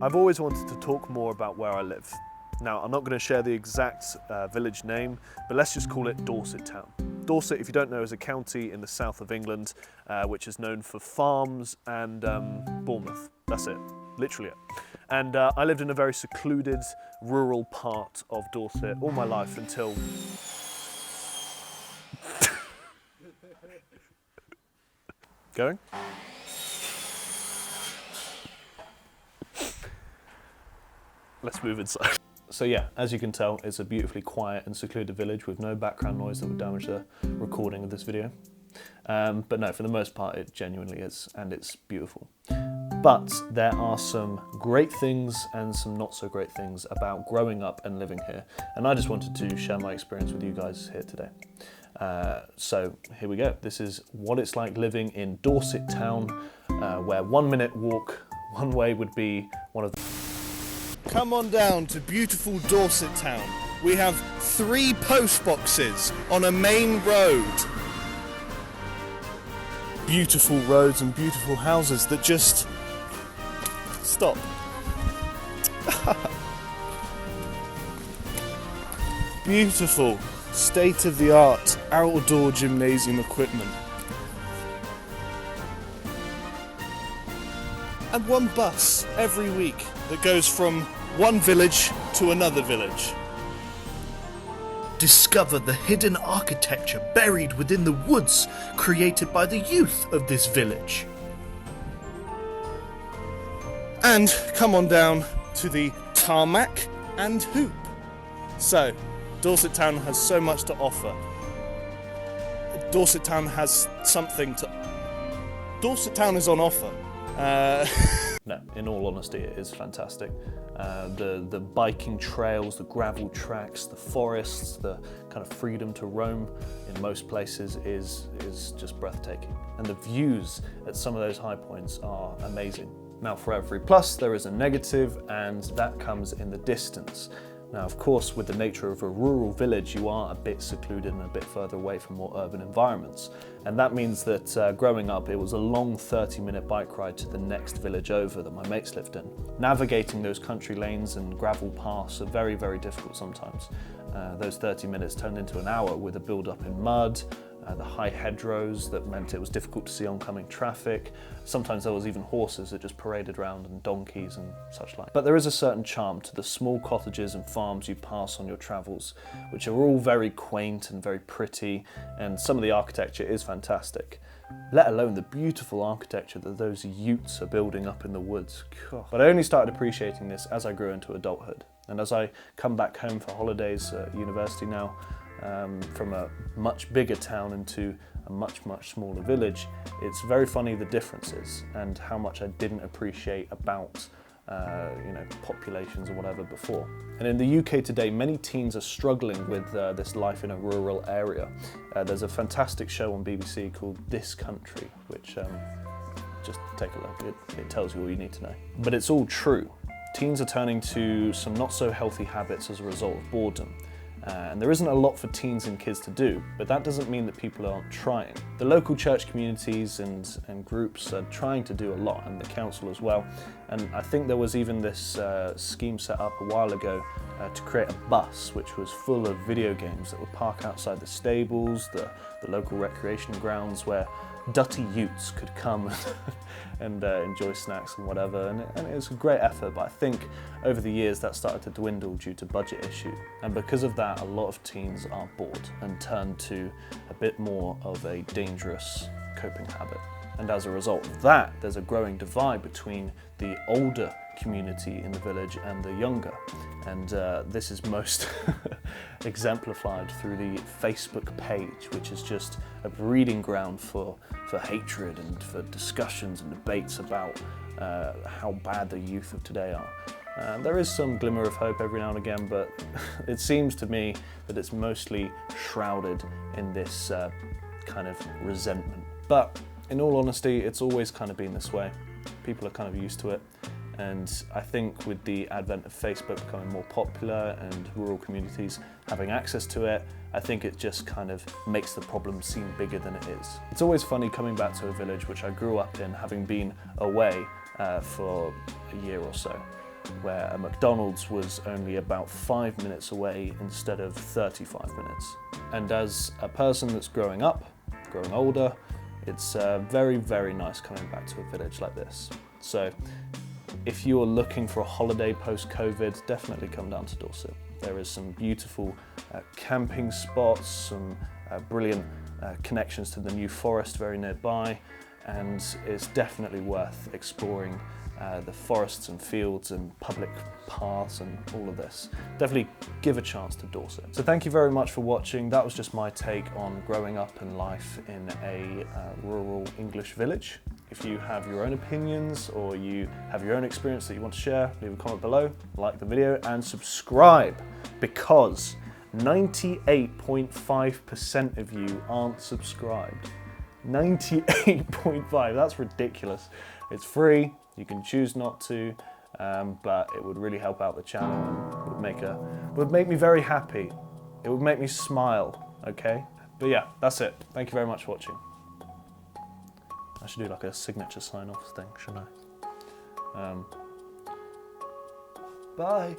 I've always wanted to talk more about where I live. Now, I'm not going to share the exact village name, but let's just call it Dorset Town. Dorset, if you don't know, is a county in the south of England, which is known for farms and Bournemouth. That's it, literally it. And I lived in a very secluded, rural part of Dorset all my life until... Going? Let's move inside. So yeah, as you can tell, it's a beautifully quiet and secluded village with no background noise that would damage the recording of this video. But no, for the most part, it genuinely is, and it's beautiful. But there are some great things and some not so great things about growing up and living here. And I just wanted to share my experience with you guys here today. So here we go. This is what it's like living in Dorset Town, where 1 minute walk one way would be one of the... Come on down to beautiful Dorset Town. We have 3 post boxes on a main road. Beautiful roads and beautiful houses that just stop. Beautiful, state-of-the-art outdoor gymnasium equipment. And 1 bus every week that goes from one village to another village. Discover the hidden architecture buried within the woods created by the youth of this village. And come on down to the tarmac and hoop. So, Dorset Town has so much to offer. Dorset Town has something to... Dorset Town is on offer. No, in all honesty, it is fantastic. The biking trails, the gravel tracks, the forests, the kind of freedom to roam in most places is just breathtaking. And the views at some of those high points are amazing. Now, for every plus, there is a negative, and that comes in the distance. Now, of course, with the nature of a rural village, you are a bit secluded and a bit further away from more urban environments. And that means that growing up, it was a long 30-minute bike ride to the next village over that my mates lived in. Navigating those country lanes and gravel paths are very, very difficult sometimes. Those 30 minutes turned into an hour with a build-up in mud, the high hedgerows that meant it was difficult to see oncoming traffic. Sometimes there was even horses that just paraded around, and donkeys and such like. But there is a certain charm to the small cottages and farms you pass on your travels, which are all very quaint and very pretty, and some of the architecture is fantastic. Let alone the beautiful architecture that those utes are building up in the woods. God. But I only started appreciating this as I grew into adulthood. And as I come back home for holidays at university now, from a much bigger town into a much, much smaller village, it's very funny the differences and how much I didn't appreciate about populations or whatever before. And in the UK today, many teens are struggling with this life in a rural area. There's a fantastic show on BBC called This Country, which just take a look, it tells you all you need to know. But it's all true. Teens are turning to some not so healthy habits as a result of boredom. And there isn't a lot for teens and kids to do, but that doesn't mean that people aren't trying. The local church communities and groups are trying to do a lot, and the council as well. And I think there was even this scheme set up a while ago to create a bus which was full of video games that would park outside the stables, the local recreation grounds, where dutty youths could come and enjoy snacks and whatever, and it was a great effort, but I think over the years that started to dwindle due to budget issue, and because of that a lot of teens are bored and turn to a bit more of a dangerous coping habit. And as a result of that, there's a growing divide between the older community in the village and the younger. And this is most exemplified through the Facebook page, which is just a breeding ground for hatred and for discussions and debates about how bad the youth of today are. There is some glimmer of hope every now and again, but it seems to me that it's mostly shrouded in this kind of resentment. But in all honesty, it's always kind of been this way. People are kind of used to it. And I think with the advent of Facebook becoming more popular and rural communities having access to it, I think it just kind of makes the problem seem bigger than it is. It's always funny coming back to a village which I grew up in, having been away for a year or so. where a McDonald's was only about 5 minutes away instead of 35 minutes. And as a person that's growing up, growing older, it's very, very nice coming back to a village like this. So if you're looking for a holiday post-COVID, definitely come down to Dorset. There is some beautiful camping spots, some brilliant connections to the New Forest very nearby, and it's definitely worth exploring the forests and fields and public paths and all of this. Definitely give a chance to Dorset. So thank you very much for watching. That was just my take on growing up and life in a rural English village. If you have your own opinions or you have your own experience that you want to share, leave a comment below, like the video and subscribe, because 98.5% of you aren't subscribed. 98.5, that's ridiculous. It's free, you can choose not to, but it would really help out the channel and would make me very happy. It would make me smile, okay? But yeah, that's it. Thank you very much for watching. I should do like a signature sign-off thing, shouldn't I? Bye.